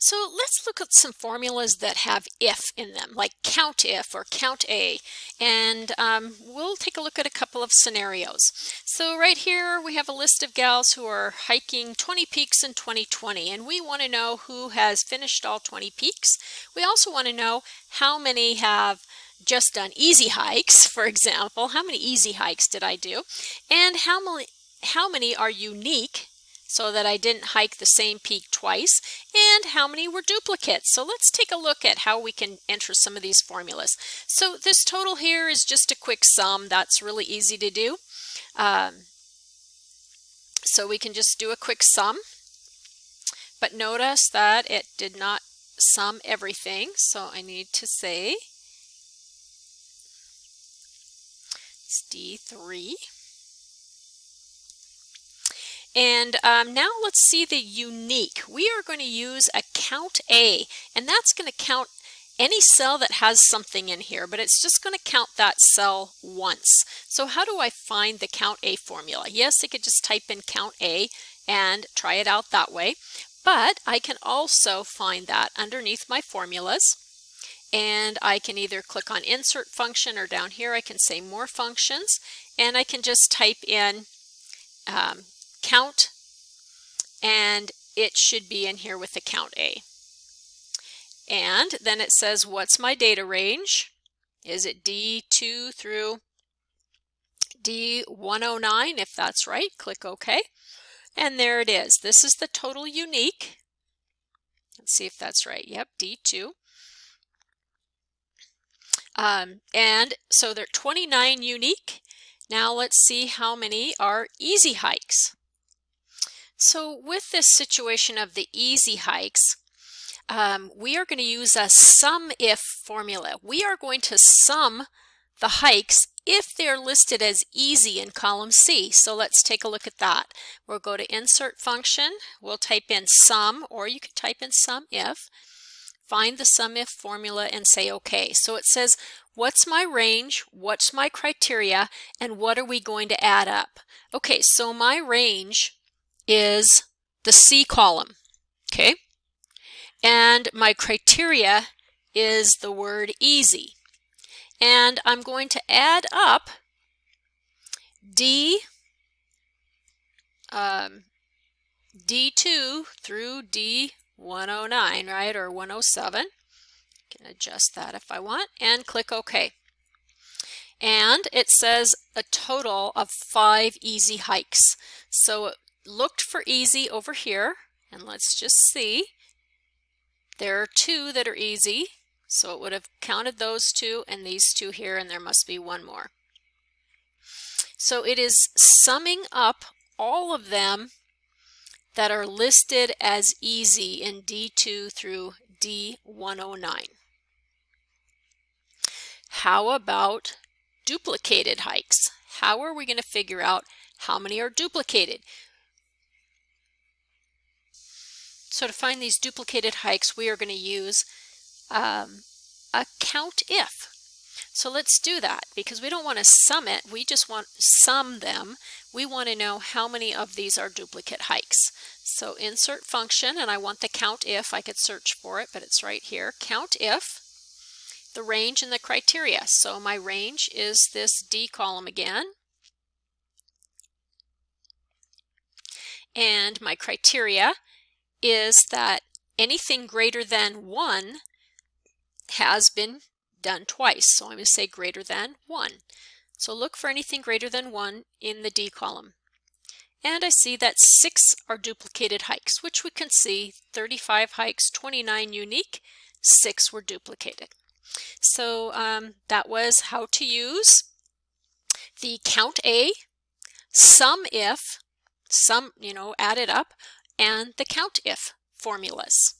So let's look at some formulas that have if in them, like count if or count A, and we'll take a look at a couple of scenarios. So right here we have a list of gals who are hiking 20 peaks in 2020, and we want to know who has finished all 20 peaks. We also want to know how many have just done easy hikes, for example. How many easy hikes did I do? And how many are unique, so that I didn't hike the same peak twice, and how many were duplicates. So let's take a look at how we can enter some of these formulas. So this total here is just a quick sum. That's really easy to do. So we can just do a quick sum, but notice that it did not sum everything. So I need to say it's D3. And now let's see the unique. We are going to use a count A, and that's going to count any cell that has something in here, but it's just going to count that cell once. So how do I find the count A formula? Yes, I could just type in count A and try it out that way, but I can also find that underneath my formulas, and I can either click on insert function, or down here I can say more functions, and I can just type in count, and it should be in here with the count A. And then it says, what's my data range? Is it D2 through D109? If that's right, click OK. And there it is. This is the total unique. Let's see if that's right. Yep, D2. And so there are 29 unique. Now let's see how many are easy hikes. So with this situation of the easy hikes, we are going to use a sum if formula. We are going to sum the hikes if they're listed as easy in column C. So let's take a look at that. We'll go to insert function. We'll type in sum, or you could type in sum if. Find the sum if formula and say OK. So it says, what's my range, what's my criteria, and what are we going to add up? Okay, so my range is the C column, okay? And my criteria is the word easy. And I'm going to add up D2 through D109, right, or 107. I can adjust that if I want, and click OK. And it says a total of 5 easy hikes. So it looked for easy over here, and let's just see. There are 2 that are easy, so it would have counted those 2 and these 2 here, and there must be 1 more. So it is summing up all of them that are listed as easy in D2 through D109. How about duplicated hikes? How are we going to figure out how many are duplicated? So to find these duplicated hikes, we are going to use a count if. So let's do that, because we don't want to sum it, we just want to sum them. We want to know how many of these are duplicate hikes. So insert function, and I want the count if. I could search for it, but it's right here. Count if, the range and the criteria. So my range is this D column again. And my criteria is that anything greater than 1 has been done twice. So I'm going to say greater than 1. So look for anything greater than 1 in the D column. And I see that 6 are duplicated hikes, which we can see 35 hikes, 29 unique, 6 were duplicated. So that was how to use the count A, sum if, add it up, and the count if formulas.